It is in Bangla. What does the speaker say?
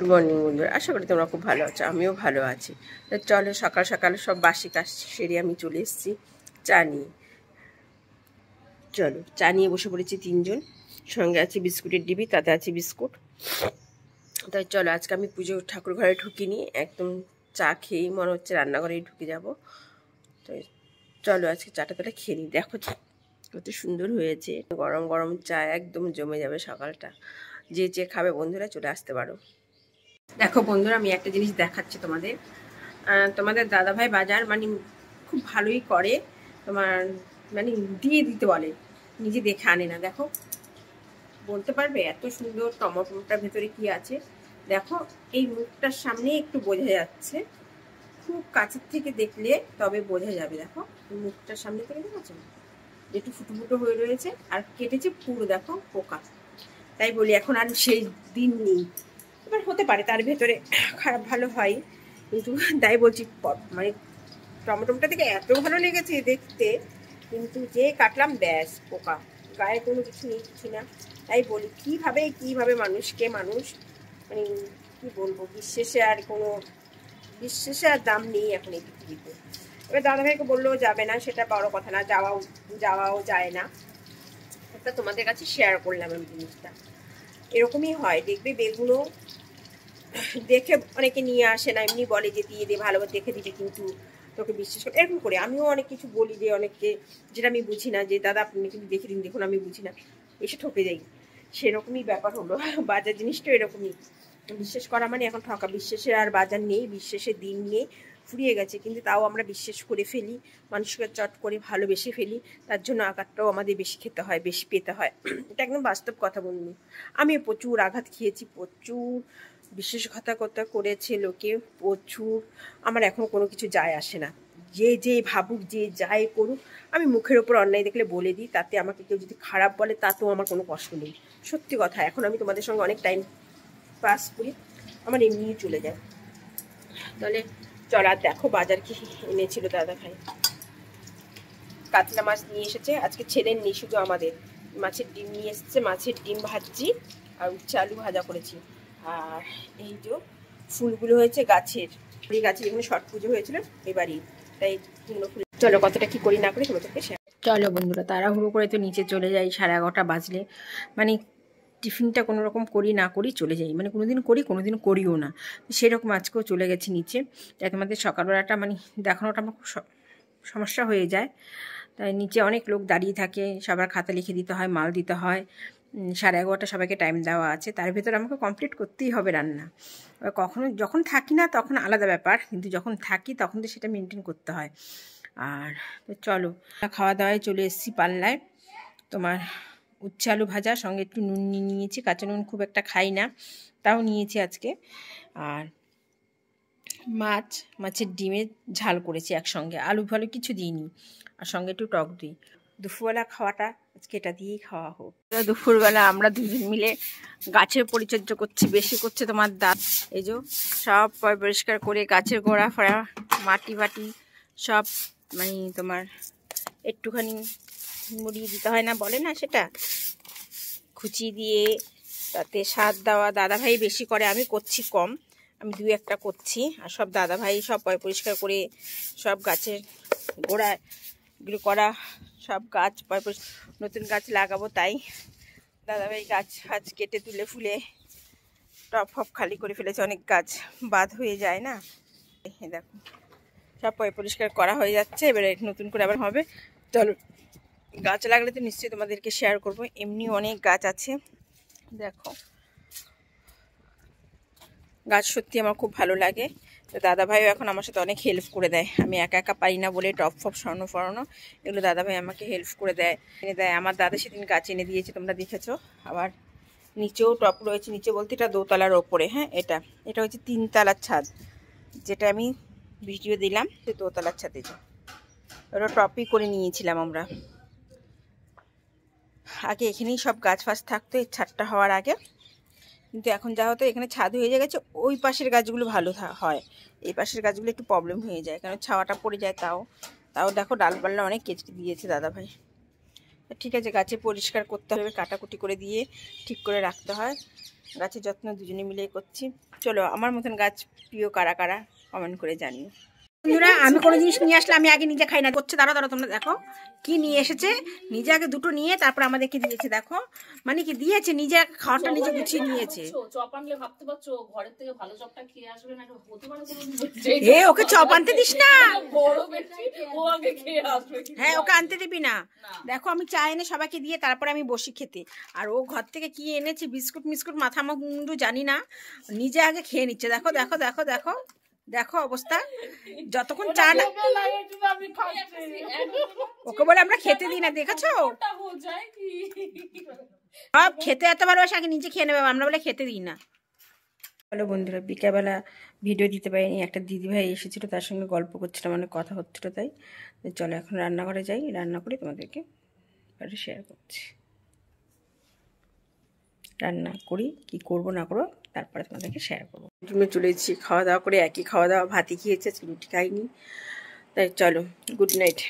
গুড মর্নিং বন্ধুরা, আশা করি তোমরা খুব ভালো আছো। আমিও ভালো আছি। তো চলো, সকাল সকাল সব বাসি কাজ সেরে আমি চলে এসেছি চা নিয়ে। চলো, চা নিয়ে বসে পড়েছি তিনজন। সঙ্গে আছে বিস্কুটের ডিবি, তাতে আছে বিস্কুট। তাই চলো, আজকে আমি পুজো ঠাকুর ঘরে ঢুকিনি, একদম চা খেয়েই মনে হচ্ছে রান্নাঘরেই ঢুকে যাব। তো চলো আজকে চাটা তাহলে খেয়ে নিই। দেখো কত সুন্দর হয়েছে, গরম গরম চা একদম জমে যাবে সকালটা। যে যে খাবে বন্ধুরা চলে আসতে পারো। দেখো বন্ধুরা, আমি একটা জিনিস দেখাচ্ছি তোমাদের। তোমাদের দাদাভাই বাজার মানে খুব ভালোই করে, তোমার মানে দিয়ে দিতে বলে, নিজে দেখে আনে না। দেখো, বলতে পারবে এত সুন্দর টমেটোটার ভেতরে কি আছে? দেখো, এই মুখটার সামনে একটু বোঝা যাচ্ছে, খুব কাছের থেকে দেখলে তবে বোঝা যাবে। দেখো, মুখটার সামনে থেকে দেখেছো একটু ফুটো ফুটো হয়ে রয়েছে, আর কেটেছে পুরো দেখো পোকা। তাই বলি এখন আর সেই দিন নেই। এবার হতে পারে তার ভেতরে খারাপ ভালো হয়, কিন্তু তাই বলছি মানে টমেটোটা থেকে এত ভালো লেগেছে দেখতে, কিন্তু যে কাটলাম ব্যাস পোকা, গায়ে কোনো কিছু নেই, কিছু না। তাই বলি কিভাবে মানুষকে মানুষ মানে কি বলবো, বিশ্বাসে আর দাম নেই এখন এই পৃথিবীতে। এবার দাদাভাইকে বললেও যাবে না, সেটা বড় কথা না, যাওয়াও যায় না। এটা তোমাদের কাছে শেয়ার করলাম আমি জিনিসটা। এরকমই হয়, দেখবে বেগুনও দেখে অনেকে নিয়ে আসে না, এমনি বলে যে দিয়ে দে, ভালো দেখে দিবে, কিন্তু তোকে বিশ্বাস করে এরকম করে। আমিও অনেক কিছু বলি যে অনেককে, যেটা আমি বুঝি না, যে দাদা আপনি কিন্তু দেখে দিন, দেখুন আমি বুঝি না, এসে ঠকে যাই। সেরকমই ব্যাপার হলো, বাজার জিনিসটা এরকমই। বিশ্বাস করা মানে এখন ঠকা। বিশ্বাসের আর বাজার নেই, বিশ্বাসের দিন নেই, ফুরিয়ে গেছে। কিন্তু তাও আমরা বিশ্বাস করে ফেলি, মানুষকে চট করে ভালোবেসে ফেলি, তার জন্য আঘাতটাও আমাদের বেশি খেতে হয়, বেশি পেতে হয়। এটা একদম বাস্তব কথা বন্ধু। আমি প্রচুর আঘাত খেয়েছি, প্রচুর বিশ্বাসঘাতকতা করেছে লোকে, প্রচুর। আমার এখন কোনো কিছু যায় আসে না, যে ভাবুক, যে যাই করুক। আমি মুখের ওপর অন্যায় দেখলে বলে দিই, তাতে আমাকে কেউ যদি খারাপ বলে তাতেও আমার কোনো কষ্ট নেই। সত্যি কথা, এখন আমি তোমাদের সঙ্গে অনেক টাইম পাস করি, আমার এমনিই চলে যায়। তাহলে চল, আর দেখো বাজার কি এনেছিল দাদা ভাই। কাতলা মাছ নিয়ে এসেছে, আজকে ছেলের নেই, শুধু আমাদের। মাছের ডিম নিয়ে এসেছে, মাছের ডিম ভাজছি আর উচ্ছে আলু ভাজা করেছি। আর এই যে ফুলগুলো হয়েছে গাছের, এই গাছের এখানে ছট পুজো হয়েছিল এবারই, তাই ফুল। চলো, কতটা কি করি না করি তোমাদেরকে শেয়ার। চলো বন্ধুরা, তাড়াহুড়ো করে তো নিচে চলে যাই 11:30 বাজলে, মানে টিফিনটা কোনো রকম করি না করি চলে যাই, মানে কোনোদিন করি কোনোদিন করিও না, সেরকম আজকেও চলে গেছি নিচে। তাই তোমাদের সকালবেলাটা মানে দেখানোটা আমার খুব সমস্যা হয়ে যায়। তাই নিচে অনেক লোক দাঁড়িয়ে থাকে, সবার খাতা লিখে দিতে হয়, মাল দিতে হয়। 11:30 সবাইকে টাইম দেওয়া আছে, তার ভেতরে আমাকে কমপ্লিট করতেই হবে রান্না। এবার কখনো যখন থাকি না তখন আলাদা ব্যাপার, কিন্তু যখন থাকি তখন তো সেটা মেনটেন করতে হয়। আর তো চলো, খাওয়া দাওয়ায় চলে এসেছি পাল্লায়। তোমার উচ্ছে আলু ভাজা, সঙ্গে একটু নুন নিয়েছি, কাঁচা নুন খুব একটা খাই না, তাও নিয়েছি আজকে। আর মাছের ডিমের ঝাল করেছি একসঙ্গে, আলু ফালু কিছু দিইনি, আর সঙ্গে একটু টক দই। দুপুরবেলা খাওয়াটা আজকে এটা দিয়েই খাওয়া হোক। দুপুরবেলা আমরা দুজন মিলে গাছের পরিচর্যা করছি, বেশি করছে তোমার দাঁত। এই যে সব পরিষ্কার করে গাছের গোড়া ফোড়া মাটি বাটি সব মানে তোমার একটুখানি মুড়িয়ে দিতে হয় না, বলে না সেটা, খুচি দিয়ে তাতে সার দেওয়া। দাদাভাই বেশি করে, আমি করছি কম, আমি 2-1টা করছি। আর সব দাদাভাই সব পরিষ্কার করে সব গাছের গোড়া এগুলো করা, সব গাছ নতুন গাছ লাগাবো, তাই দাদাভাই গাছ কেটে তুলে ফুলে টপ ফপ খালি করে ফেলেছে, অনেক গাছ বাদ হয়ে যায় না। দেখো সব পরিষ্কার করা হয়ে যাচ্ছে, এবারে নতুন করে আবার হবে। চলো, গাছ লাগলে তো নিশ্চয়ই তোমাদেরকে শেয়ার করব, এমনি অনেক গাছ আছে। দেখো, গাছ সত্যি আমার খুব ভালো লাগে। তো দাদাভাইও এখন আমার সাথে অনেক হেল্প করে দেয়, আমি একা একা পারি না বলে টপ ফপ সরানো ফরানো এগুলো দাদাভাই আমাকে হেল্প করে দেয়, এনে দেয়। আমার দাদা সেদিন গাছ এনে দিয়েছে, তোমরা দেখেছো। আবার নিচেও টপ রয়েছে, নিচে বলতে এটা 2তলার ওপরে। হ্যাঁ, এটা হচ্ছে 3তলার ছাদ, যেটা আমি ভিডিও দিলাম, সে 2তলার ছাদে যে ওটা টপই করে নিয়েছিলাম আমরা। আগে এখানেই সব গাছ ফাছ থাকতো এই ছাদটা হওয়ার আগে, কিন্তু এখন যা হতো এখানে ছাদ হয়ে গেছে। ওই পাশের গাছগুলো ভালো হয়, এই পাশের গাছগুলো একটু প্রবলেম হয়ে যায়, কারণ ছাওয়াটা পড়ে যায়। তাও দেখো ডালপাল্লা অনেক কেচে দিয়েছে দাদাভাই। ঠিক আছে, গাছে পরিষ্কার করতে হবে, কাটাকুটি করে দিয়ে ঠিক করে রাখতে হয়। গাছের যত্ন দুজনে মিলে করছি। চলো, আমার মতন গাছ প্রিয় কারা কারা কমেন্ট করে জানিও। বন্ধুরা, আমি কোনো জিনিস নিয়ে আসলে আমি আগে নিজে খাই না। করছে দাঁড়া দাঁড়া, তোমরা দেখো কি নিয়ে এসেছে। নিজে আগে দুটো নিয়ে তারপর আমাদেরকে দিয়েছে। দেখো মানে কি দিয়েছে, নিজে খাওয়াটা নিজে গুছিয়ে নিয়েছে। চপ আনলে ভাবতে পারছো ঘরের থেকে ভালো চপটা খেয়ে আসবে না, হতে পারে এ ওকে চপ আনতে দিস না, বড় বেশি ও আগে খেয়ে আসবে। হ্যাঁ ওকে আনতে দিবি না। দেখো আমি চা এনে সবাইকে দিয়ে তারপরে আমি বসি খেতে, আর ও ঘর থেকে কি এনেছে বিস্কুট মিস্কুট মাথা মুন্ডু জানি না, নিজে আগে খেয়ে নিচ্ছে। দেখো দেখো দেখো দেখো দেখো অবস্থা। যতক্ষণ চা না ওকে বলে আমরা খেতে দিই না, দেখেছো সব খেতে এত ভালোবাসে, আগে নিজে খেয়ে নেবে, আমরা বলে খেতে দিই না। হ্যালো বন্ধুরা, বিকালবেলা ভিডিও দিতে পারিনি, একটা দিদিভাই এসেছিলো, তার সঙ্গে গল্প করছিলাম, অনেক কথা হচ্ছিলো, তাই চলো এখন রান্নাঘরে যাই, রান্না করে তোমাদেরকে শেয়ার করছি। রান্না করি কি করব না করবো তারপরে তোমাদেরকে শেয়ার করবো। রুমে চলে এসেছি, খাওয়া দাওয়া করে, একই খাওয়া দাওয়া, ভাতই খেয়েছে, রুটি খাইনি। তাই চলো, গুড নাইট।